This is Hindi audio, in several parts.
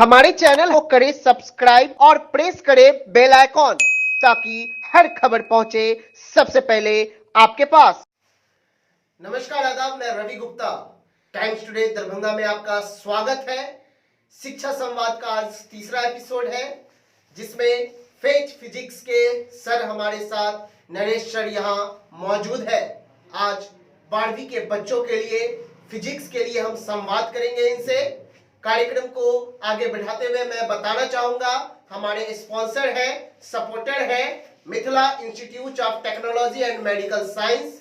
हमारे चैनल को करें सब्सक्राइब और प्रेस करें बेल आइकॉन ताकि हर खबर पहुंचे सबसे पहले आपके पास। नमस्कार, आदाब, मैं रवि गुप्ता। टाइम्स टुडे दरभंगा में आपका स्वागत है। शिक्षा संवाद का आज तीसरा एपिसोड है, जिसमें फेज फिजिक्स के सर हमारे साथ नरेश सर यहाँ मौजूद है। आज 12वीं के बच्चों के लिए फिजिक्स के लिए हम संवाद करेंगे इनसे। कार्यक्रम को आगे बढ़ाते हुए मैं बताना चाहूंगा, हमारे स्पॉन्सर है, सपोर्टर है Mithila institute of technology and medical science,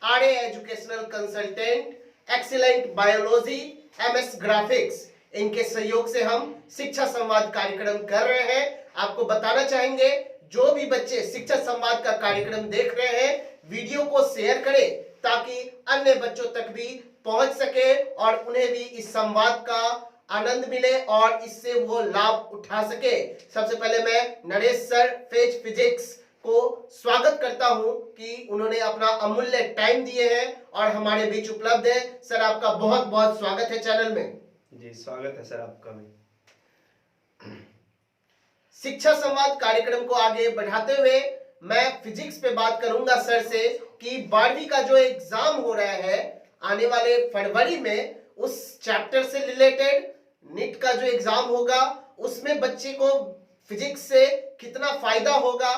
RA educational consultant, excellent biology, MS graphics. इनके सहयोग से हम शिक्षा संवाद कार्यक्रम कर रहे हैं। आपको बताना चाहेंगे, जो भी बच्चे शिक्षा संवाद का कार्यक्रम देख रहे हैं, वीडियो को शेयर करें ताकि अन्य बच्चों तक भी पहुंच सके और उन्हें भी इस संवाद का आनंद मिले और इससे वो लाभ उठा सके। सबसे पहले मैं नरेश सर फेज फिजिक्स को स्वागत करता हूं कि उन्होंने अपना अमूल्य टाइम दिए हैं और हमारे बीच उपलब्ध है। सर, आपका बहुत बहुत स्वागत है चैनल में। जी, स्वागत है सर आपका भी। शिक्षा संवाद कार्यक्रम को आगे बढ़ाते हुए मैं फिजिक्स पे बात करूंगा सर से कि 12वीं का जो एग्जाम हो रहा है आने वाले फरवरी में, उस चैप्टर से रिलेटेड नीट का जो एग्जाम होगा उसमें बच्चे को फिजिक्स से कितना फायदा होगा,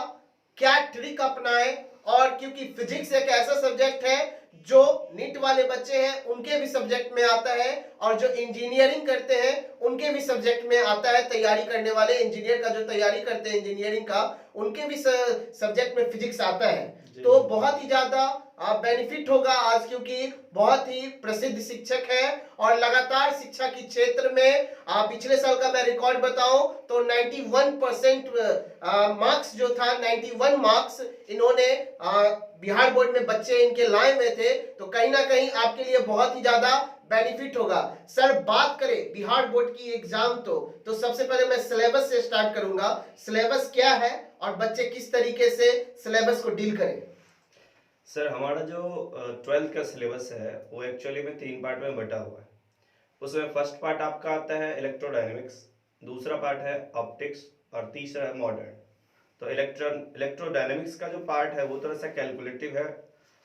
क्या ट्रिक अपनाए, और क्योंकि फिजिक्स एक ऐसा सब्जेक्ट है जो नीट वाले बच्चे हैं उनके भी सब्जेक्ट में आता है और जो इंजीनियरिंग करते हैं उनके भी सब्जेक्ट में आता है। तैयारी करने वाले इंजीनियर का जो तैयारी करते हैं इंजीनियरिंग का, उनके भी सब्जेक्ट में फिजिक्स आता है। तो बहुत ही ज्यादा बेनिफिट होगा आज, क्योंकि बहुत ही प्रसिद्ध शिक्षक है और लगातार शिक्षा के क्षेत्र में पिछले साल का मैं रिकॉर्ड बताऊं तो 91% मार्क्स जो था, 91 मार्क्स इन्होंने बिहार बोर्ड में बच्चे इनके लाए हुए थे। तो कहीं ना कहीं आपके लिए बहुत ही ज्यादा बेनिफिट होगा। सर, बात करें बिहार बोर्ड की एग्जाम तो सबसे पहले मैं सिलेबस से स्टार्ट करूंगा। सिलेबस क्या है और बच्चे किस तरीके से सिलेबस को डील करें? सर, हमारा जो 12th का सिलेबस है वो एक्चुअली में 3 पार्ट में बटा हुआ है। उसमें फर्स्ट पार्ट आपका आता है इलेक्ट्रोडायनेमिक्स, दूसरा पार्ट है ऑप्टिक्स और तीसरा है मॉडर्न। तो इलेक्ट्रोडायनेमिक्स का जो पार्ट है वो थोड़ा सा कैलकुलेटिव है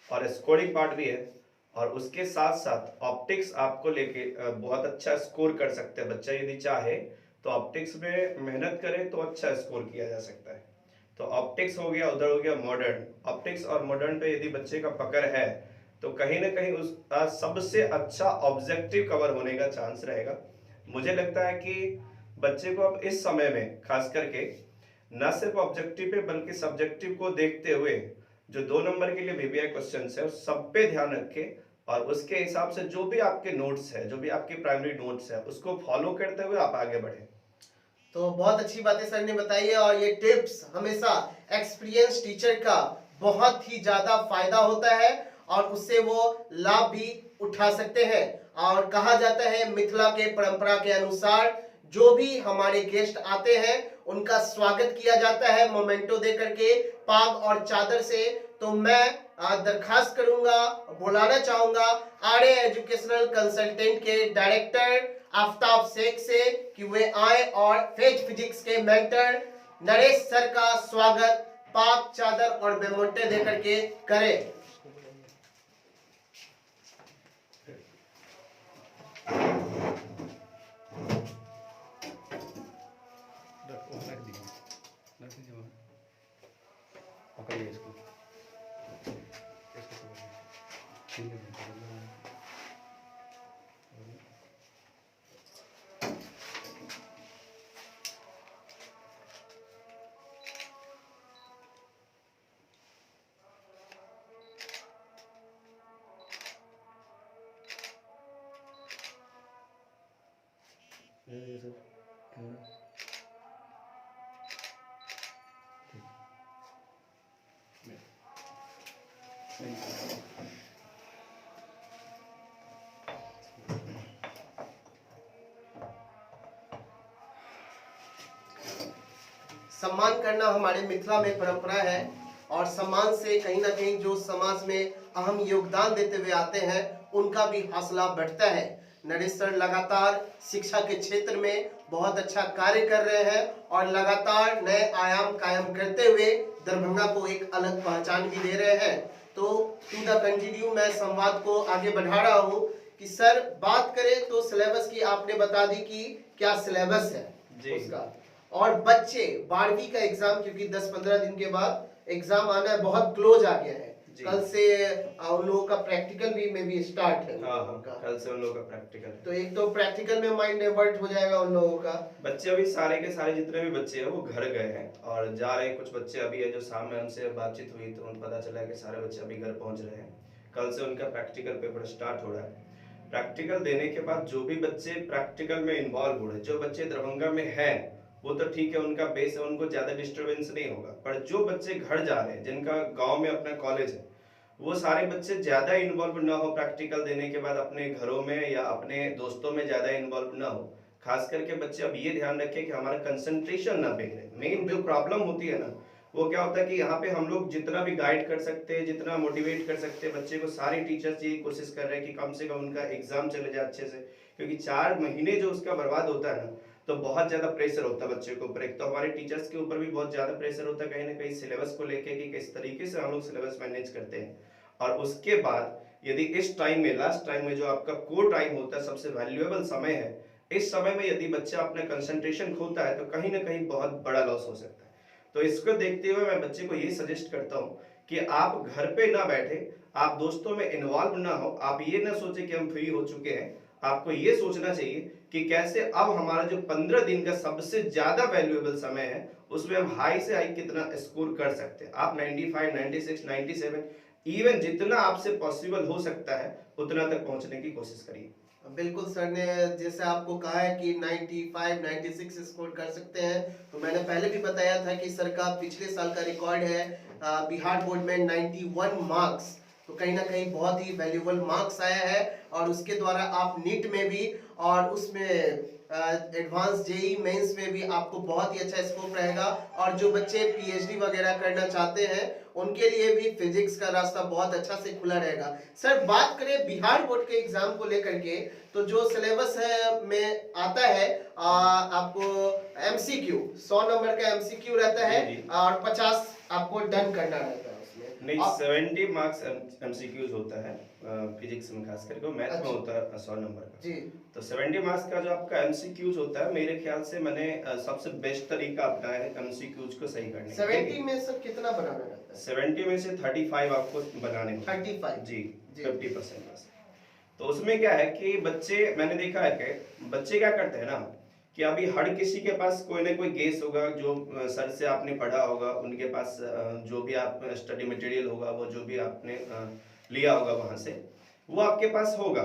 और स्कोरिंग पार्ट भी है, और उसके साथ साथ ऑप्टिक्स आपको लेके बहुत अच्छा स्कोर कर सकते हैं बच्चा। यदि चाहे तो ऑप्टिक्स में मेहनत करे तो अच्छा स्कोर किया जा सकता है। तो ऑप्टिक्स हो गया, उधर हो गया मॉडर्न। ऑप्टिक्स और मॉडर्न पे यदि बच्चे का पकड़ है तो कहीं ना कहीं उस सबसे अच्छा ऑब्जेक्टिव कवर होने का चांस रहेगा। मुझे लगता है कि बच्चे को अब इस समय में खास करके न सिर्फ ऑब्जेक्टिव पे बल्कि सब्जेक्टिव को देखते हुए जो 2 नंबर के लिए वीवीआई क्वेश्चंस है उस सब पे ध्यान रखे और उसके हिसाब से जो भी आपके नोट्स है, जो भी आपके प्राइमरी नोट्स है, उसको फॉलो करते हुए आप आगे बढ़े। तो बहुत अच्छी बातें सर ने बताई है और ये टिप्स हमेशा एक्सपीरियंस टीचर का बहुत ही ज्यादा फायदा होता है और उससे वो लाभ भी उठा सकते हैं। और कहा जाता है मिथिला के परंपरा के अनुसार जो भी हमारे गेस्ट आते हैं उनका स्वागत किया जाता है मोमेंटो दे करके, पाग और चादर से। तो मैं दरखास्त करूंगा, बुलाना चाहूंगा आरए एजुकेशनल कंसल्टेंट के डायरेक्टर आफ्ताब शेख से कि वे आए और फेज फिजिक्स के मेंटर नरेश सर का स्वागत पाक, चादर और मेमोंटे देकर के करें। सम्मान करना हमारे मिथिला में परंपरा है और सम्मान से कहीं ना कहीं जो समाज में अहम योगदान देते हुए आते हैं उनका भी हौसला बढ़ता है। नरेश सर लगातार शिक्षा के क्षेत्र में बहुत अच्छा कार्य कर रहे हैं और लगातार नए आयाम कायम करते हुए दरभंगा को एक अलग पहचान भी दे रहे हैं। तो टू द कंटिन्यू मैं संवाद को आगे बढ़ा रहा हूँ कि सर बात करें तो सिलेबस की आपने बता दी कि क्या सिलेबस है जी। उसका, और बच्चे 12वीं का एग्जाम क्योंकि 10-15 दिन के बाद एग्जाम आना है, बहुत क्लोज आ गया है। कल से उन लोगों का प्रैक्टिकल भी में भी स्टार्ट है। कल से उन लोगों का प्रैक्टिकल। तो एक तो प्रैक्टिकल में माइंड डाइवर्ट हो जाएगा उन लोगों का। बच्चे अभी सारे के सारे जितने भी बच्चे हैं वो घर गए हैं और जा रहे हैं। कुछ बच्चे अभी है जो सामने हमसे बातचीत हुई तो उनको पता चला कि सारे बच्चे अभी घर पहुंच रहे हैं। कल से उनका प्रैक्टिकल पेपर स्टार्ट हो रहा है। प्रैक्टिकल देने के बाद जो भी बच्चे प्रैक्टिकल में इन्वॉल्व हो रहे हैं, जो बच्चे दरभंगा में हैं वो तो ठीक है, उनका बेस है, उनको ज्यादा डिस्टरबेंस नहीं होगा। पर जो बच्चे घर जा रहे हैं, जिनका गांव में अपना कॉलेज है, वो सारे बच्चे ज्यादा इन्वॉल्व ना हो प्रैक्टिकल देने के बाद अपने घरों में या अपने दोस्तों में ज्यादा इन्वॉल्व ना हो। खास करके बच्चे अब ये ध्यान रखें कि हमारा कंसंट्रेशन ना बिगड़े। मेन जो प्रॉब्लम होती है ना, वो क्या होता है कि यहाँ पे हम लोग जितना भी गाइड कर सकते हैं, जितना मोटिवेट कर सकते हैं बच्चे को, सारे टीचर्स यही कोशिश कर रहे हैं कि कम से कम उनका एग्जाम चले जाए अच्छे से, क्योंकि 4 महीने जो उसका बर्बाद होता है ना, तो बहुत ज्यादा प्रेशर होता है बच्चे के ऊपर। एक तो हमारे टीचर्स के ऊपर भी बहुत ज्यादा प्रेशर होता है कहीं ना कहीं सिलेबस को लेके कि किस तरीके से हम लोग सिलेबस मैनेज करते हैं। और उसके बाद यदि इस टाइम में, लास्ट टाइम में जो आपका कोर टाइम होता है, सबसे वैल्यूएबल समय है, इस समय में यदि बच्चा अपना कंसंट्रेशन खोता है तो कहीं ना कहीं बहुत बड़ा लॉस हो सकता है। तो इसको देखते हुए मैं बच्चे को ये सजेस्ट करता हूँ कि आप घर पे ना बैठे, आप दोस्तों में इन्वॉल्व ना हो। आप ये ना सोचे कि हम फ्री हो चुके हैं, आपको ये सोचना चाहिए कि कैसे अब हमारा जो 15 दिन का सबसे ज्यादा वैल्यूएबल समय है उसमें हम हाई से हाई कितना स्कोर कर सकते हैं। आप 95, 96, 97 इवन जितना आपसे पॉसिबल हो सकता है उतना तक पहुंचने की कोशिश करिए। बिल्कुल सर ने जैसे आपको कहा है कि 95, 96 स्कोर कर सकते हैं, तो मैंने पहले भी बताया था कि सर का पिछले साल का रिकॉर्ड है बिहार बोर्ड में 91 मार्क्स। तो कहीं ना कहीं बहुत ही वैल्यूएबल मार्क्स आया है और उसके द्वारा आप नीट में भी और उसमें एडवांस जेई मेंस में भी आपको बहुत ही अच्छा स्कोप रहेगा। और जो बच्चे पीएचडी वगैरह करना चाहते हैं उनके लिए भी फिजिक्स का रास्ता बहुत अच्छा से खुला रहेगा। सर बात करें बिहार बोर्ड के एग्जाम को लेकर के, तो जो सिलेबस है में आता है आपको एमसीक्यू 100 नंबर का एमसीक्यू रहता है और 50 आपको डन करना रहता है। नहीं, 70 मार्क्स एमसीक्यूज होता है फिजिक्स में, खास करके मैथ में होता है 100 नंबर का जी। तो 70 मार्क्स का जो आपका एमसीक्यूज होता है, मेरे ख्याल से मैंने सबसे बेस्ट तरीका अपनाया है एमसीक्यूज को सही करने का। 70 में सर कितना बनाना रहता है? 70 में से 35 आपको बनाने होते हैं। 35 जी, 50% बस। तो उसमें क्या है कि बच्चे, मैंने देखा है कि बच्चे क्या करते हैं ना कि अभी हर किसी के पास कोई ना कोई गेस होगा, जो सर से आपने पढ़ा होगा, उनके पास जो भी आप स्टडी मटेरियल होगा, वो जो भी आपने लिया होगा वहां से, वो आपके पास होगा।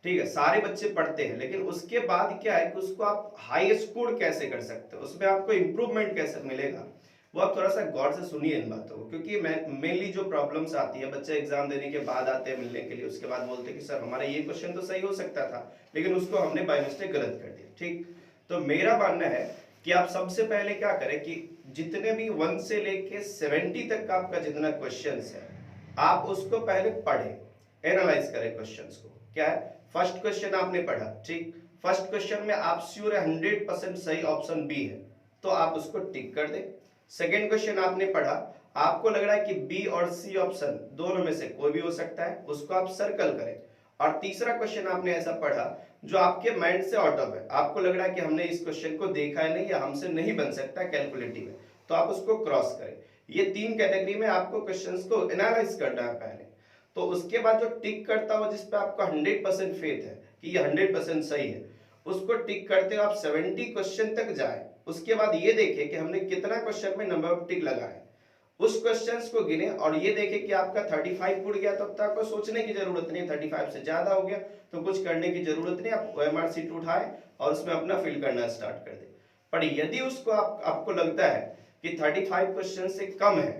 ठीक है, सारे बच्चे पढ़ते हैं, लेकिन उसके बाद क्या है कि उसको आप हाई स्कोर कैसे कर सकते हो, उसमें आपको इंप्रूवमेंट कैसे मिलेगा, वो आप थोड़ा सा गौर से सुनिए इन बातों को। क्योंकि मेनली जो प्रॉब्लम्स आती है, बच्चे एग्जाम देने के बाद आते हैं मिलने के लिए, उसके बाद बोलते हैं कि सर हमारा ये क्वेश्चन तो सही हो सकता था लेकिन उसको हमने बाय मिस्टेक गलत कर दिया। ठीक, तो मेरा मानना है कि आप सबसे पहले क्या करें कि जितने भी 1 से लेके 70 तक का आपका जितना क्वेश्चंस है, आप उसको पहले पढ़ें, एनालाइज करें क्वेश्चंस को। क्या है, फर्स्ट क्वेश्चन आपने पढ़ा, ठीक, फर्स्ट क्वेश्चन में आप श्योर है 100% सही ऑप्शन बी है, तो आप उसको टिक कर दें। सेकेंड क्वेश्चन आपने पढ़ा, आपको लग रहा है कि बी और सी ऑप्शन दोनों में से कोई भी हो सकता है, उसको आप सर्कल करें। और तीसरा क्वेश्चन आपने ऐसा पढ़ा जो आपके माइंड से आउट ऑफ है, आपको लग रहा है कि हमने इस क्वेश्चन को देखा है नहीं या हमसे नहीं बन सकता कैलकुलेटिव है, तो आप उसको क्रॉस करें। ये 3 कैटेगरी में आपको क्वेश्चंस को एनालाइज करना है पहले। तो उसके बाद जो टिक करता हो, जिसपे आपका 100% फेथ है कि ये 100% सही है, उसको टिक करते हो आप 70 क्वेश्चन तक जाए। उसके बाद ये देखें कि हमने कितना क्वेश्चन में नंबर ऑफ टिक लगाए, उस क्वेश्चंस को गिने और ये देखें कि आपका 35 उड़ गया, तब तक आपको सोचने की जरूरत नहीं। 35 से ज्यादा हो गया तो कुछ करने की जरूरत नहीं, आप ओएमआर शीट उठाए और उसमें अपना फिल करना स्टार्ट कर दे। पर यदि उसको आपको लगता है कि 35 क्वेश्चन से कम है,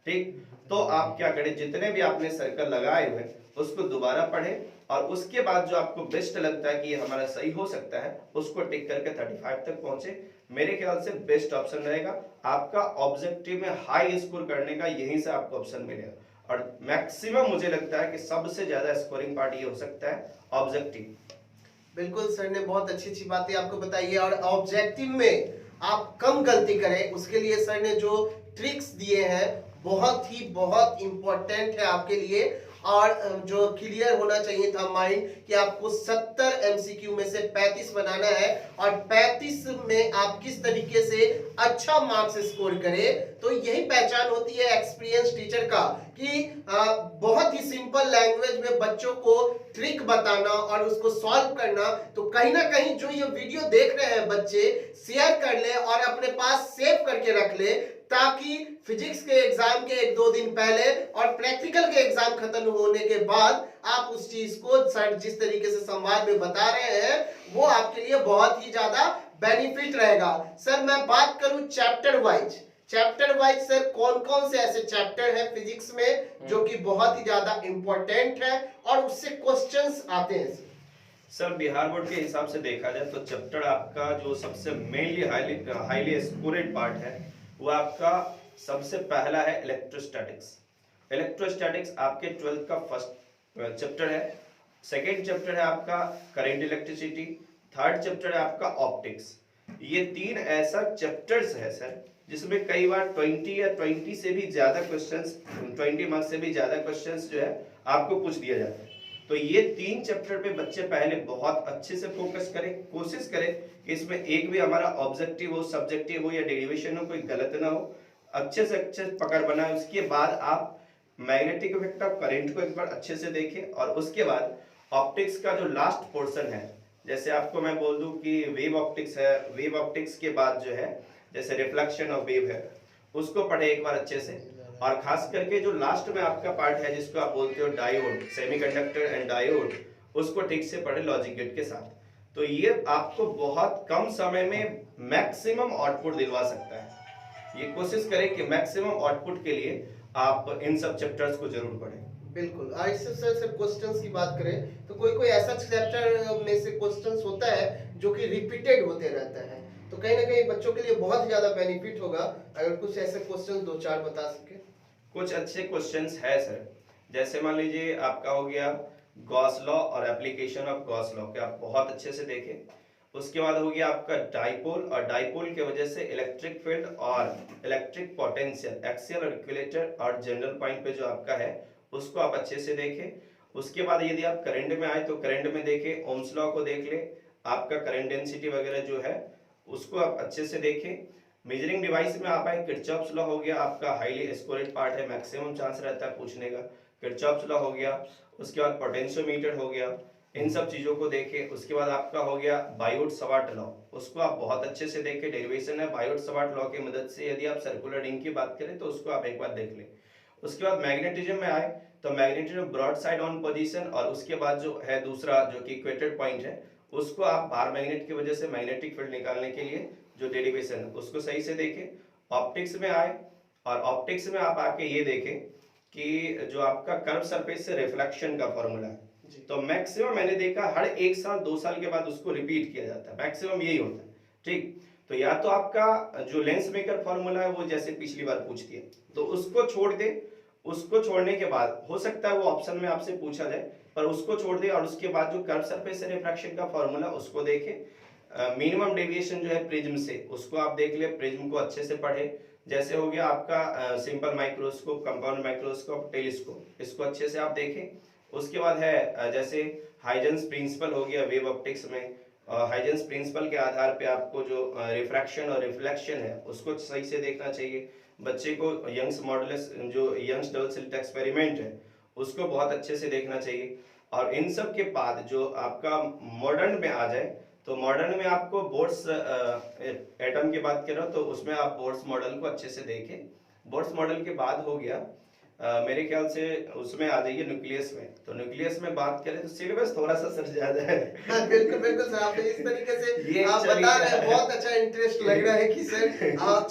ठीक, तो आप क्या करें, जितने भी आपने सर्कल लगाए हुए उसको दोबारा पढ़ें और उसके बाद जो आपको बेस्ट लगता है कि ये हमारा सही हो सकता है, उसको टिक करके 35 तक पहुंचे। मेरे ख्याल से बेस्ट ऑप्शन रहेगा। आपका ऑब्जेक्टिव में हाई स्कोर करने का यहीं से आपको ऑप्शन मिलेगा और मैक्सिमम मुझे लगता है कि सबसे ज्यादा स्कोरिंग पार्ट ये हो सकता है ऑब्जेक्टिव। बिल्कुल, सर ने बहुत अच्छी-अच्छी बातें आपको बताई है और ऑब्जेक्टिव में आप कम गलती करें, उसके लिए सर ने जो ट्रिक्स दिए हैं, बहुत इम्पोर्टेंट है आपके लिए। और जो क्लियर होना चाहिए था माइंड कि आपको 70 एमसीक्यू में से 35 बनाना है और 35 में आप किस तरीके से अच्छा मार्क्स स्कोर करें। तो यही पहचान होती है एक्सपीरियंस टीचर का कि बहुत ही सिंपल लैंग्वेज में बच्चों को ट्रिक बताना और उसको सॉल्व करना। तो कहीं ना कहीं जो ये वीडियो देख रहे हैं बच्चे, शेयर कर ले और अपने पास सेव करके रख ले, ताकि फिजिक्स के एग्जाम के 1-2 दिन पहले और प्रैक्टिकल के एग्जाम खत्म होने के बाद आप उस चीज को सर जिस तरीके से संवाद में बता रहे हैं वो आपके लिए बहुत ही ज्यादा बेनिफिट रहेगा। सर मैं बात करूं चैप्टर वाइज सर कौन कौन से ऐसे चैप्टर है फिजिक्स में जो कि बहुत ही ज्यादा इंपॉर्टेंट है और उससे क्वेश्चंस आते हैं? सर बिहार बोर्ड के हिसाब से देखा जाए तो चैप्टर आपका जो सबसे मेनली हाईली स्कोरेड पार्ट है वो आपका सबसे पहला है इलेक्ट्रोस्टैटिक्स आपके 12th का फर्स्ट चैप्टर है। सेकेंड चैप्टर है आपका करंट इलेक्ट्रिसिटी। थर्ड चैप्टर है आपका ऑप्टिक्स। ये तीन ऐसा चैप्टर्स है सर जिसमें कई बार 20 या 20 से भी ज्यादा क्वेश्चंस, 20 मार्क्स से भी ज्यादा क्वेश्चंस जो है आपको पूछ दिया जाता है। तो ये तीन चैप्टर पे बच्चे पहले बहुत अच्छे से फोकस करें, कोशिश करें कि इसमें एक भी हमारा ऑब्जेक्टिव हो, सब्जेक्टिव हो या डेरिवेशन हो, कोई गलत ना हो, अच्छे से अच्छे पकड़ बनाए। उसके बाद आप मैग्नेटिक इफेक्ट ऑफ करंट को एक बार अच्छे से देखें और उसके बाद ऑप्टिक्स का जो लास्ट पोर्शन है, जैसे आपको मैं बोल दूं कि वेव ऑप्टिक्स है, वेव ऑप्टिक्स के बाद जो है जैसे रिफ्लेक्शन ऑफ वेव है, उसको पढ़े एक बार अच्छे से। और खास करके जो लास्ट में आपका पार्ट है जिसको आप बोलते हो डायोड, सेमीकंडक्टर एंड डायोड, उसको ठीक से पढ़े लॉजिक गेट के साथ। तो ये आपको बहुत कम समय में मैक्सिमम आउटपुट दिलवा सकता है। ये कोशिश करें कि मैक्सिमम आउटपुट के लिए आप इन सब चैप्टर्स को जरूर पढ़ें। बिल्कुल। इससे सर क्वेश्चंस की बात करें तो कोई ऐसा चैप्टर में से क्वेश्चंस होता है जो कि रिपीटेड होते रहता है, तो कहीं ना कहीं बच्चों के लिए बहुत ही ज्यादा बेनिफिट होगा अगर कुछ ऐसे क्वेश्चंस 2-4 बता सके। कुछ अच्छे क्वेश्चंस है सर, जैसे मान लीजिए आपका हो गया गॉस लॉ और एप्लीकेशन ऑफ गॉस लॉ के आप बहुत अच्छे से देखें। उसके बाद हो गया आपका डाइपोल, और डाइपोल के वजह से इलेक्ट्रिक फील्ड और इलेक्ट्रिक पोटेंशियल, एक्सियल और इक्विलेटर और जनरल पॉइंट पे जो आपका है उसको आप अच्छे से देखें। उसके बाद यदि आप करंट में आए तो करंट में देखें, ओम्स लॉ को देख ले, आपका करंट डेंसिटी वगैरह जो है उसको आप अच्छे से देखें। मेजरिंग डिवाइस में आप आए, किरचॉफ्स लॉ हो गया आपका हाईली स्कोरेड पार्ट है, मैक्सिमम चांस रहता है पूछने का, किरचॉफ्स लॉ हो गया। उसके बाद पोटेंशियोमीटर हो गया, इन सब चीजों को देखें। उसके बाद आपका हो गया बायोट सवार्ट लॉ, उसको आप बहुत अच्छे से देखें, डेरिवेशन है बायोट सवार्ट लॉ की मदद से। यदि आप सर्कुलर रिंग की बात करें तो उसको आप एक बार देख लें। उसके बाद मैग्नेटिज्म में आए तो magnetism broadside on position, और उसके बाद जो है दूसरा जो कि इक्वेटेड पॉइंट है उसको आप बार मैग्नेट की वजह से मैग्नेटिक फील्ड निकालने के लिए जो डेरिवेशन है उसको सही से देखें। ऑप्टिक्स में आए और ऑप्टिक्स में आप आके ये देखें कि जो आपका कर्व सरफेस से रिफ्लेक्शन का फॉर्मूला है, तो मैक्सिमम मैंने देखा हर 1 साल 2 साल के बाद उसको रिपीट किया जाता है, मैक्सिमम यही होता है। ठीक, तो या तो आपका जो लेंस मेकर फॉर्मूला है वो जैसे पिछली बार पूछ दिया तो उसको छोड़ दे, उसको छोड़ने के बाद हो सकता है वो ऑप्शन में आपसे पूछा जाए, पर उसको छोड़ दे और उसके बाद जो कर्व सरफेस से रिफ्रैक्शन का फॉर्मूला उसको देखें। मिनिमम डेविएशन जो है प्रिज्म से उसको आप देख ले, प्रिज्म को अच्छे से पढ़े। जैसे हो गया आपका simple microscope, compound microscope, telescope, इसको अच्छे से आप देखें। उसके बाद है जैसे हाइजेंस प्रिंसिपल हो गया वेव ऑप्टिक्स में, हाइजेंस प्रिंसिपल के आधार पे आपको जो रिफ्रैक्शन और रिफ्लेक्शन है उसको सही से देखना चाहिए। बच्चे को यंग्स मॉडुलस जो यंग्स डबल स्लिट एक्सपेरिमेंट है उसको बहुत अच्छे से देखना चाहिए। और इन सब के बाद जो आपका मॉडर्न में आ जाए तो मॉडर्न में आपको बोर्ड्स एटम की बात करो तो उसमें आप बोर्ड्स मॉडल को अच्छे से देखें। बोर्ड्स मॉडल के बाद हो गया मेरे ख्याल से उसमें आ जाइए न्यूक्लियस में। तो न्यूक्लियस में बात करें तो सिलेबस थोड़ा सा सर ज्यादा है। हाँ, बिल्कुल बिल्कुल सर, आपने इस तरीके से आप बता रहे हैं, बहुत अच्छा इंटरेस्ट लग रहा है कि सर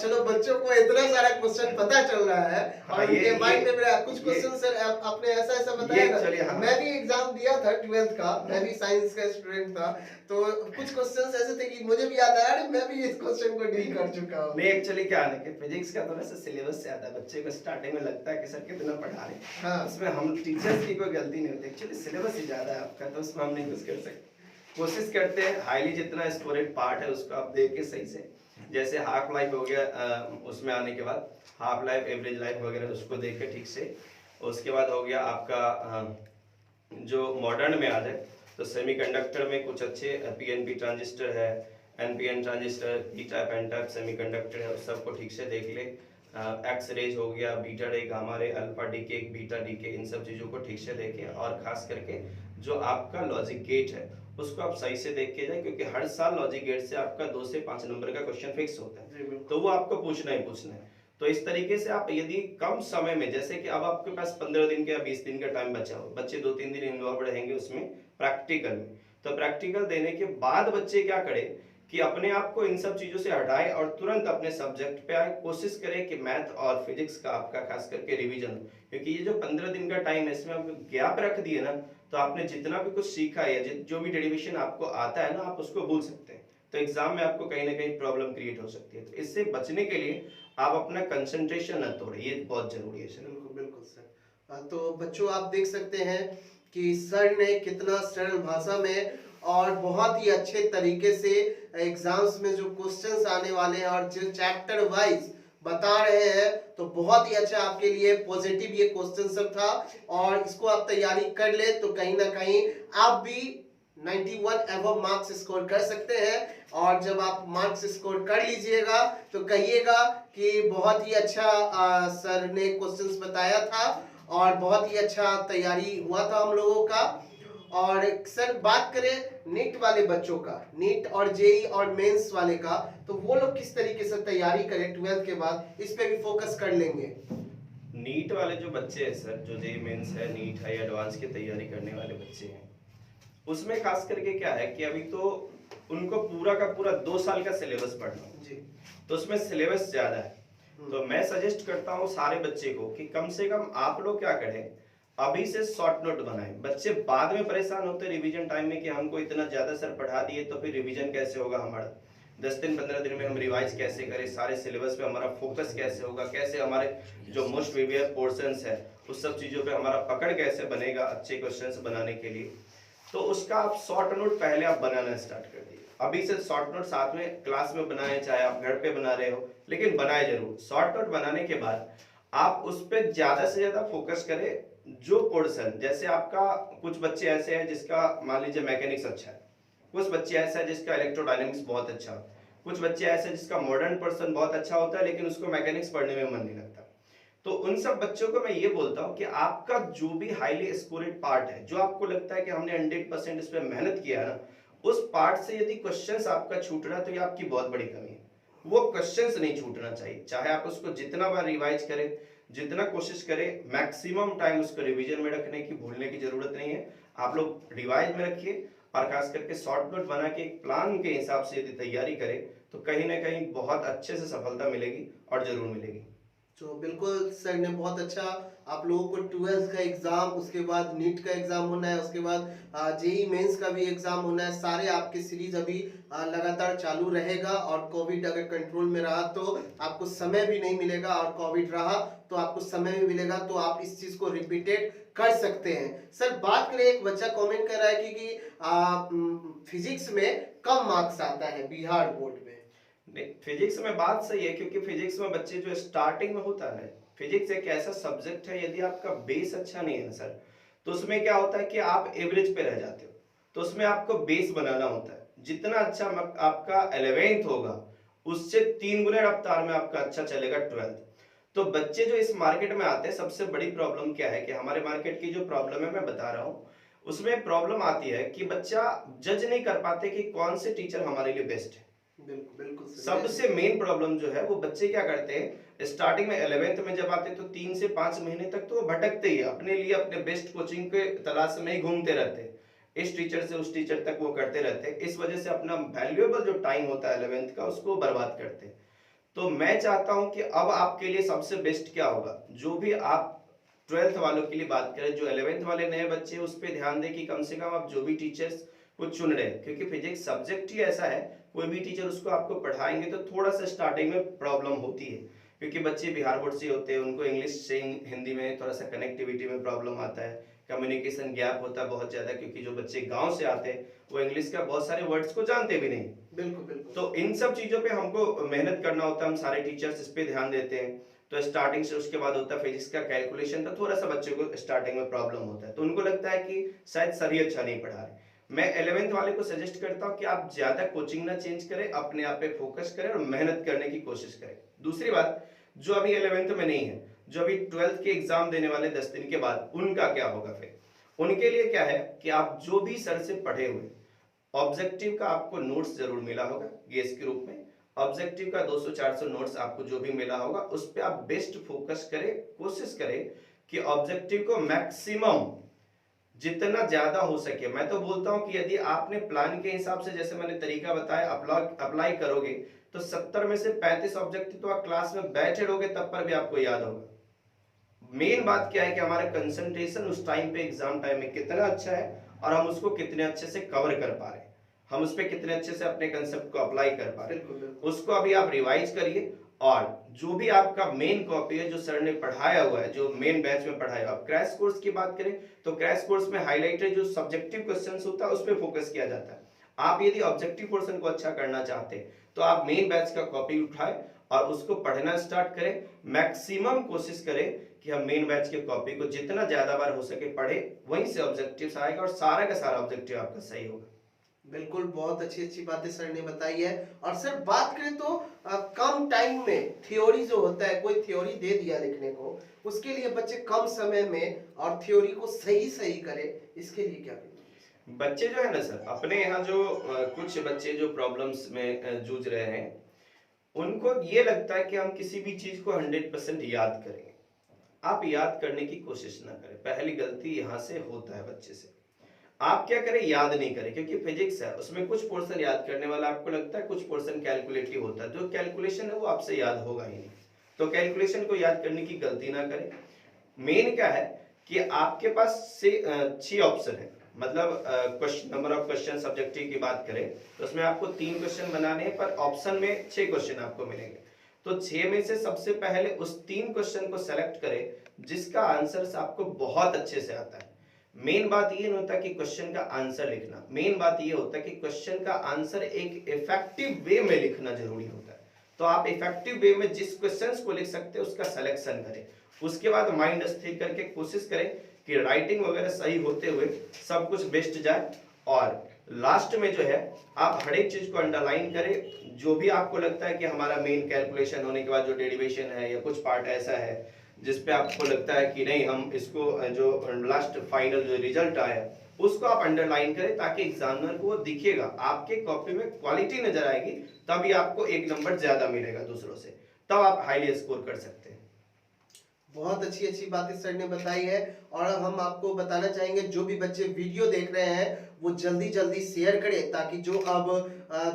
चलो बच्चों को इतना सारा क्वेश्चन पता चल रहा है और उनके माइंड में मेरा कुछ क्वेश्चन सर आपने ऐसा बताया ना। मैं भी एग्जाम दिया था 12th का, मैं भी साइंस का स्टूडेंट था, तो कुछ क्वेश्चंस ऐसे थे कि मुझे भी याद आया, मैं भी इस क्वेश्चन को डील कर चुका हूं। नहीं एक्चुअली क्या है कि फिजिक्स का थोड़ा सा सिलेबस ज्यादा बच्चे को स्टार्टिंग में लगता है कि सर कितना पढ़ा रहे हैं, उसमें हम टीचर्स की कोई गलती नहीं होती, एक्चुअली सिलेबस ही ज्यादा है आपका, तो उसमें हम नहीं कुछ कर सकते। कोशिश करते हैं हाईली जितना स्कोरेड पार्ट है उसको आप देख के सही से, जैसे हाफ लाइफ हो गया उसमें आने के बाद हाफ लाइफ, एवरेज लाइफ वगैरह उसको देख के ठीक से। उसके बाद हो गया आपका जो मॉडर्न में आ जाए तो सेमीकंडक्टर में कुछ अच्छे पीएनपी ट्रांजिस्टर है, NPN transistor, P type N type semiconductor है, उस सबको ठीक से देख ले। एक्स रेज हो गया, beta ray, gamma ray, alpha decay, beta decay, इन सब चीज़ों को ठीक से देखें। और खास करके जो आपका लॉजिक गेट है उसको आप सही से देख के जाए, क्योंकि हर साल लॉजिक गेट से आपका 2 से 5 नंबर का क्वेश्चन फिक्स होता है, तो वो आपको पूछना ही पूछना है। तो इस तरीके से आप यदि कम समय में, जैसे कि अब आपके पास 15 दिन का या 20 दिन का टाइम बचा हो, बच्चे 2-3 दिन इन्वॉल्व रहेंगे उसमें प्रैक्टिकल में, तो प्रैक्टिकल देने के बाद बच्चे क्या करें कि अपने आप को इन सब चीजों से हटाए और तुरंत अपने सब्जेक्ट पे आए। कोशिश करें कि मैथ और फिजिक्स का आपका खास करके रिवीजन हो, क्योंकि ये जो 15 दिन का टाइम है इसमें आप गैप रख दिए ना, तो आपने जितना भी कुछ सीखा है या जो भी डेरिवेशन आपको आता है ना, आप उसको भूल सकते हैं, तो एग्जाम में आपको कहीं ना कहीं प्रॉब्लम क्रिएट हो सकती है। तो इससे बचने के लिए आप अपना कंसंट्रेशन न तोड़े, ये बहुत जरूरी है सर। बिल्कुल बिल्कुल सर। तो बच्चों आप देख सकते हैं कि सर ने कितना सरल भाषा में और बहुत ही अच्छे तरीके से एग्जाम्स में जो क्वेश्चंस आने वाले हैं और जो चैप्टर वाइज बता रहे हैं, तो बहुत ही अच्छा आपके लिए पॉजिटिव ये क्वेश्चन सब था। और इसको आप तैयारी कर ले तो कहीं ना कहीं आप भी 91 एबव मार्क्स स्कोर कर सकते हैं। और जब आप मार्क्स स्कोर कर लीजिएगा तो कहिएगा कि बहुत ही अच्छा सर ने क्वेश्चंस बताया था और बहुत ही अच्छा तैयारी हुआ था हम लोगों का। और सर बात करें नीट वाले बच्चों का, नीट और जेई और मेंस वाले का, तो वो लोग किस तरीके से तैयारी करें 12th के बाद, इस पे भी फोकस कर लेंगे। नीट वाले जो बच्चे हैं सर, जो जेई मेंस है, नीट है, एडवांस की तैयारी करने वाले बच्चे हैं, उसमें खास करके क्या है कि अभी तो उनको पूरा का पूरा 2 साल का सिलेबस पढ़ना जी, तो उसमें सिलेबस ज्यादा है। तो मैं सजेस्ट करता हूँ सारे बच्चे को कि कम से कम आप लोग क्या करें, अभी से शॉर्ट नोट बनाएं। बच्चे बाद में परेशान होते रिवीजन टाइम में कि हमको इतना ज्यादा सर पढ़ा दिए तो फिर रिवीजन कैसे होगा हमारा, 10 दिन 15 दिन में हम रिवाइज कैसे करें, सारे सिलेबस पे हमारा फोकस कैसे होगा, कैसे हमारे जो मोस्ट प्रीवियस पोर्शंस है उस सब चीजों पे हमारा पकड़ कैसे बनेगा अच्छे क्वेश्चंस बनाने के लिए। तो उसका आप शॉर्ट नोट पहले आप बनाना स्टार्ट कर दीजिए। अभी से शॉर्ट नोट साथ में क्लास में बनाए, चाहे आप घर पे बना रहे हो, लेकिन बनाए जरूर। शॉर्ट नोट बनाने के बाद आप उस पर ज्यादा से ज्यादा फोकस करें। जो पोर्शन, जैसे आपका कुछ बच्चे ऐसे हैं जिसका मान लीजिए मैकेनिक्स अच्छा है, कुछ बच्चे ऐसा है जिसका इलेक्ट्रोडायनेमिक्स बहुत अच्छा है, कुछ बच्चे ऐसे जिसका मॉडर्न पर्सन बहुत अच्छा होता है लेकिन उसको मैकेनिक्स पढ़ने में मन नहीं लगता। तो उन सब बच्चों को मैं ये बोलता हूं कि आपका जो भी हाईली स्कोरेड पार्ट है, जो आपको लगता है कि हमने 100% इस पर मेहनत किया है ना, उस पार्ट से यदि क्वेश्चंस आपका छूट रहा है तो ये आपकी बहुत बड़ी कमी है। वो क्वेश्चंस नहीं छूटना चाहिए, चाहे आप उसको जितना बार रिवाइज करें, जितना कोशिश करें, मैक्सिमम टाइम उसको रिवीजन में रखने की, भूलने की जरूरत नहीं है। आप लोग रिवाइज में रखिए और खास करके शॉर्ट नोट बना के एक प्लान के हिसाब से यदि तैयारी करें तो कहीं ना कहीं बहुत अच्छे से सफलता मिलेगी और जरूर मिलेगी। तो बिल्कुल सर ने बहुत अच्छा, आप लोगों को 12th का एग्जाम, उसके बाद नीट का एग्जाम होना है, उसके बाद जेई मेंस का भी एग्जाम होना है, सारे आपके सीरीज अभी लगातार चालू रहेगा। और कोविड अगर कंट्रोल में रहा तो आपको समय भी नहीं मिलेगा, और कोविड रहा तो आपको समय भी मिलेगा, तो आप इस चीज को रिपीटेड कर सकते हैं। सर बात करें, एक बच्चा कमेंट कर रहा है कि फिजिक्स में कम मार्क्स आता है बिहार बोर्ड में। फिजिक्स में बात सही है, क्योंकि फिजिक्स में बच्चे जो स्टार्टिंग में होता है ना, फिजिक्स एक ऐसा सब्जेक्ट है यदि आपका बेस अच्छा नहीं है ना सर, तो उसमें क्या होता है कि आप एवरेज पे रह जाते हो। तो उसमें आपको बेस बनाना होता है। जितना अच्छा आपका 11th होगा उससे 3 गुना रफ्तार में आपका अच्छा चलेगा 12th। तो बच्चे जो इस मार्केट में आते हैं, सबसे बड़ी प्रॉब्लम क्या है कि हमारे मार्केट की जो प्रॉब्लम है मैं बता रहा हूँ, उसमें प्रॉब्लम आती है कि बच्चा जज नहीं कर पाते कि कौन से टीचर हमारे लिए बेस्ट है। बिल्कुल बिल्कुल सबसे मेन प्रॉब्लम जो है वो बच्चे क्या करते हैं, स्टार्टिंग में 11th में जब आते हैं तो 3 से 5 महीने तक तो वो भटकते ही है, अपने लिए अपने बेस्ट कोचिंग के तलाश में ही घूमते रहते हैं, इस टीचर से उस टीचर तक वो करते रहते हैं। इस वजह से अपना वैल्यूएबल जो टाइम होता है 11th का उसको बर्बाद करते हैं। तो मैं चाहता हूं कि अब आपके लिए सबसे बेस्ट क्या होगा, जो भी आप 12th वालों के लिए बात करें, जो 11th वाले नए बच्चे उस पर ध्यान दें कि कम से कम आप जो भी टीचर्स को चुन रहे हैं, क्योंकि फिजिक्स सब्जेक्ट ही ऐसा है, कोई भी टीचर उसको आपको पढ़ाएंगे तो थोड़ा सा स्टार्टिंग में प्रॉब्लम होती है, क्योंकि बच्चे बिहार बोर्ड से होते हैं, उनको इंग्लिश से हिंदी में थोड़ा सा कनेक्टिविटी में प्रॉब्लम आता है, कम्युनिकेशन गैप होता है बहुत ज्यादा, क्योंकि जो बच्चे गांव से आते हैं वो इंग्लिश का बहुत सारे वर्ड्स को जानते भी नहीं। बिल्कुल बिल्कुल। तो इन सब चीजों पे हमको मेहनत करना होता है, हम सारे टीचर्स इस पे ध्यान देते हैं। तो स्टार्टिंग से उसके बाद होता है फिजिक्स का कैलकुलेशन, तो थोड़ा सा बच्चों को स्टार्टिंग में प्रॉब्लम होता है, तो उनको लगता है कि शायद सर ही अच्छा नहीं पढ़ा रहे। मैं 11th वाले को सजेस्ट करता हूँ कि आप ज्यादा कोचिंग ना चेंज करें, अपने आप पे फोकस करें और मेहनत करने की कोशिश करें। दूसरी बात, जो अभी 11th में नहीं है, जो अभी 12th के एग्जाम देने वाले 10 दिन के बाद, उनका क्या होगा फिर? उनके लिए क्या है कि आप जो भी सर से पढ़े हुए ऑब्जेक्टिव का आपको नोट्स जरूर मिला होगा गेस के रूप में, ऑब्जेक्टिव का 200-400 नोट्स आपको जो भी मिला होगा उस पर आप बेस्ट फोकस करें, कोशिश करें कि ऑब्जेक्टिव को मैक्सिमम जितना ज्यादा हो सके। मैं तो बोलता हूं कि यदि आपने प्लान के हिसाब से, जैसे मैंने तरीका बताया, अप्लाई करोगे तो 70 में से 35 ऑब्जेक्टिव तो आप क्लास में बैठे रहोगे तब पर भी आपको याद होगा। मेन बात क्या है कि हमारा कंसंट्रेशन उस टाइम पे, एग्जाम टाइम में कितना अच्छा है और हम उसको कितने अच्छे से कवर कर पा रहे हैं, हम उस पर कितने अच्छे से अपने कंसेप्ट को अप्लाई कर पा रहे हैं, उसको अभी आप रिवाइज करिए। और जो भी आपका मेन कॉपी है, जो सर ने पढ़ाया हुआ है, जो मेन बैच में पढ़ाया हुआ, क्रैश कोर्स की बात करें तो क्रैश कोर्स में हाईलाइटेड जो सब्जेक्टिव क्वेश्चंस होता है उस पर फोकस किया जाता है। आप यदि ऑब्जेक्टिव पोर्शन को अच्छा करना चाहते हैं तो आप मेन बैच का कॉपी उठाएं और उसको पढ़ना स्टार्ट करें। मैक्सिमम कोशिश करें कि हम मेन बैच के कॉपी को जितना ज्यादा बार हो सके पढ़े, वहीं से ऑब्जेक्टिव आएगा और सारा का सारा ऑब्जेक्टिव आपका सही होगा। बिल्कुल, बहुत अच्छी अच्छी बातें सर ने बताई है। और सर बात करें तो कम टाइम में थ्योरी जो होता है, कोई थ्योरी दे दिया लिखने को, उसके लिए बच्चे कम समय में और थ्योरी को सही सही करे, इसके लिए क्या करें? बच्चे जो है ना सर, अपने यहाँ जो कुछ बच्चे जो प्रॉब्लम्स में जूझ रहे हैं, उनको ये लगता है कि हम किसी भी चीज को 100% याद करेंगे। आप याद करने की कोशिश ना करें, पहली गलती यहाँ से होता है बच्चे से। आप क्या करें, याद नहीं करें, क्योंकि फिजिक्स है, उसमें कुछ पोर्शन याद करने वाला आपको लगता है, कुछ पोर्शन कैलकुलेटिव होता है। जो कैलकुलेशन है वो आपसे याद होगा ही नहीं, तो कैलकुलेशन को याद करने की गलती ना करें। मेन क्या है कि आपके पास से 6 ऑप्शन है, मतलब question, number of question subjective की बात करें तो उसमें आपको 3 क्वेश्चन बनाने हैं, पर ऑप्शन में 6 क्वेश्चन आपको मिलेंगे। तो 6 में से सबसे पहले उस 3 क्वेश्चन को सेलेक्ट करें जिसका आंसर आपको बहुत अच्छे से आता है। मेन बात ये नहीं होता कि क्वेश्चन का आंसर लिखना, मेन बात ये होता है कि क्वेश्चन का आंसर एक इफेक्टिव वे में लिखना जरूरी होता है। तो आप इफेक्टिव वे में जिस क्वेश्चंस को लिख सकते हैं उसका सिलेक्शन करें, उसके बाद माइंड स्थिर करके कोशिश करें कि राइटिंग वगैरह सही होते हुए सब कुछ बेस्ट जाए। और लास्ट में जो है आप हर एक चीज को अंडरलाइन करें, जो भी आपको लगता है कि हमारा मेन कैलकुलेशन होने के बाद जो डेरिवेशन है या कुछ पार्ट ऐसा है जिसपे आपको लगता है कि नहीं, हम इसको जो लास्ट फाइनल जो रिजल्ट आया उसको आप अंडरलाइन करें, ताकि एग्जामिनर को वो दिखेगा, आपके कॉपी में क्वालिटी नजर आएगी, तभी आपको 1 नंबर ज्यादा मिलेगा दूसरों से, तब आप हाईली स्कोर कर सकते हैं। बहुत अच्छी अच्छी बातें सर ने बताई है। और हम आपको बताना चाहेंगे, जो भी बच्चे वीडियो देख रहे हैं वो जल्दी जल्दी शेयर करें, ताकि जो अब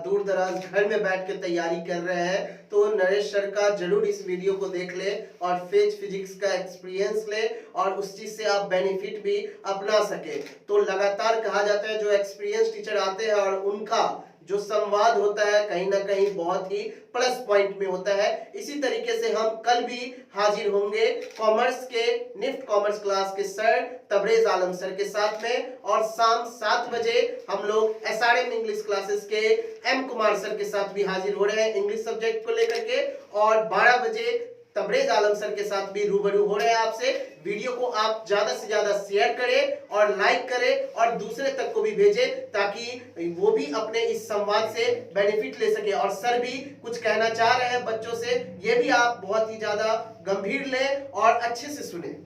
दूर दराज घर में बैठ के तैयारी कर रहे हैं तो नरेश सर का जरूर इस वीडियो को देख ले और फिजिक्स का एक्सपीरियंस ले और उस चीज से आप बेनिफिट भी अपना सके। तो लगातार कहा जाता है जो एक्सपीरियंस टीचर आते हैं और उनका जो संवाद होता है कहीं ना कहीं बहुत ही प्लस पॉइंट में होता है। इसी तरीके से हम कल भी हाजिर होंगे कॉमर्स के निफ्ट कॉमर्स क्लास के सर तबरेज आलम सर के साथ में, और शाम 7 बजे हम लोग एसआरएम इंग्लिश क्लासेस के एम कुमार सर के साथ भी हाजिर हो रहे हैं इंग्लिश सब्जेक्ट को लेकर के, और 12 बजे तबरेज आलम सर के साथ भी रूबरू हो रहे हैं आपसे। वीडियो को आप ज्यादा से ज्यादा शेयर करें और लाइक करें और दूसरे तक को भी भेजें, ताकि वो भी अपने इस संवाद से बेनिफिट ले सके। और सर भी कुछ कहना चाह रहे हैं बच्चों से, ये भी आप बहुत ही ज्यादा गंभीर लें और अच्छे से सुने।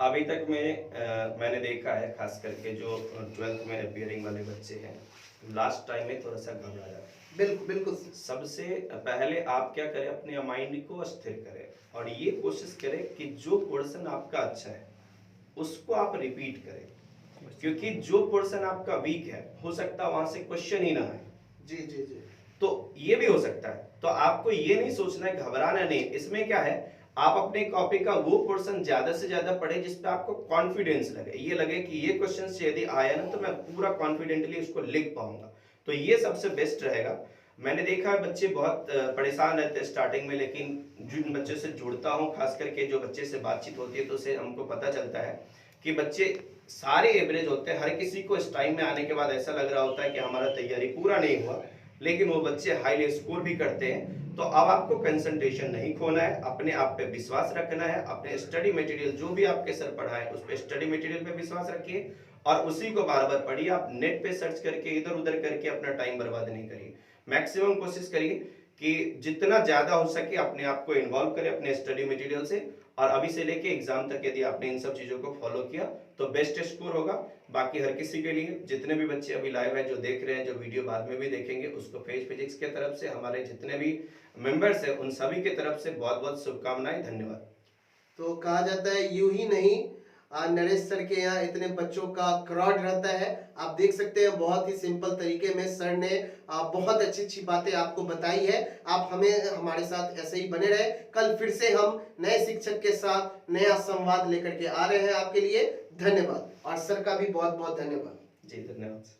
अभी तक मैंने देखा है, खास करके जो 12th में अपियरिंग वाले बच्चे हैं, लास्ट टाइम में थोड़ा सा घबरा जाते हैं। बिल्कुल बिल्कुल। सबसे पहले आप क्या करें, अपने माइंड को स्थिर करें और ये कोशिश करें कि जो पोर्शन आपका अच्छा है उसको आप रिपीट करें, क्योंकि जो पोर्शन आपका वीक है हो सकता है वहां से क्वेश्चन ही ना आए। जी जी जी। तो ये भी हो सकता है, तो आपको ये नहीं सोचना है, घबराना नहीं। इसमें क्या है, आप अपने कॉपी का वो पोर्शन ज्यादा से ज्यादा पढ़े जिस पे आपको कॉन्फिडेंस लगे, ये लगे कि ये क्वेश्चन यदि आया ना तो मैं पूरा कॉन्फिडेंटली उसको लिख पाऊंगा, तो ये सबसे बेस्ट रहेगा। मैंने देखा है बच्चे बहुत परेशान रहते हैं स्टार्टिंग में, लेकिन जिन बच्चों से जुड़ता हूँ, खास करके जो बच्चे से बातचीत होती है, तो उसे हमको पता चलता है कि बच्चे सारे एवरेज होते हैं, हर किसी को इस टाइम में आने के बाद ऐसा लग रहा होता है कि हमारा तैयारी पूरा नहीं हुआ, लेकिन वो बच्चे हाईली स्कोर भी करते हैं। तो अब आपको कंसंट्रेशन नहीं खोना है, अपने आप पे विश्वास रखना है, अपने स्टडी मटेरियल जो भी आपके सर पढ़ाए उस पे स्टडी मटेरियल पे विश्वास रखिए और उसी को बार बार पढ़िए। आप नेट पे सर्च करके इधर उधर करके अपना टाइम बर्बाद नहीं करिए। मैक्सिमम कोशिश करिए कि जितना ज्यादा हो सके अपने आप को इन्वॉल्व करें अपने स्टडी मटेरियल से, और अभी से लेके एग्जाम तक यदि आपने इन सब चीजों को फॉलो किया तो बेस्ट स्कोर होगा। बाकी हर किसी के लिए, जितने भी बच्चे अभी लाइव है जो देख रहे हैं, जो वीडियो बाद में भी देखेंगे, उसको फेज फिजिक्स के तरफ से, हमारे जितने भी मेंबर्स हैं उन सभी के तरफ से बहुत बहुत शुभकामनाएं। धन्यवाद। तो कहा जाता है यूं ही नहीं, नरेश सर के यहाँ इतने बच्चों का क्राउड रहता है। आप देख सकते हैं बहुत ही सिंपल तरीके में सर ने बहुत अच्छी अच्छी बातें आपको बताई है। आप हमारे साथ ऐसे ही बने रहे। कल फिर से हम नए शिक्षक के साथ नया संवाद लेकर के आ रहे हैं आपके लिए। धन्यवाद, और सर का भी बहुत बहुत धन्यवाद। जी धन्यवाद।